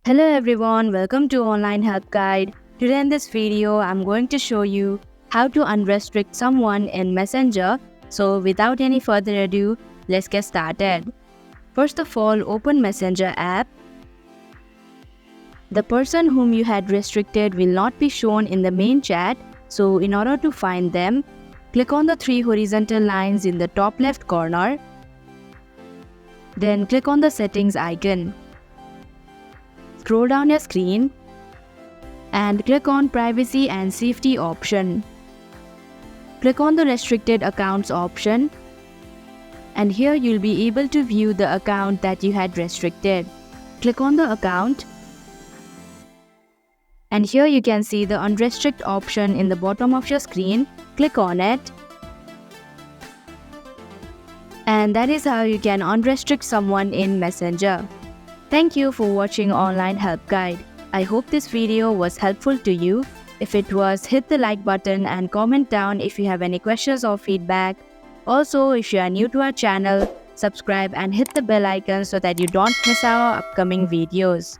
Hello everyone, welcome to Online Help Guide. Today in this video, I'm going to show you how to unrestrict someone in Messenger. So without any further ado, let's get started. First of all, open Messenger app. The person whom you had restricted will not be shown in the main chat. So in order to find them, click on the three horizontal lines in the top left corner. Then click on the settings icon. Scroll down your screen and click on Privacy and Safety option. Click on the Restricted Accounts option, and here you'll be able to view the account that you had restricted. Click on the account, and here you can see the Unrestrict option in the bottom of your screen. Click on it, and that is how you can unrestrict someone in Messenger. Thank you for watching Online Help Guide. I hope this video was helpful to you. If it was, hit the like button and comment down if you have any questions or feedback. Also, if you are new to our channel, subscribe and hit the bell icon so that you don't miss our upcoming videos.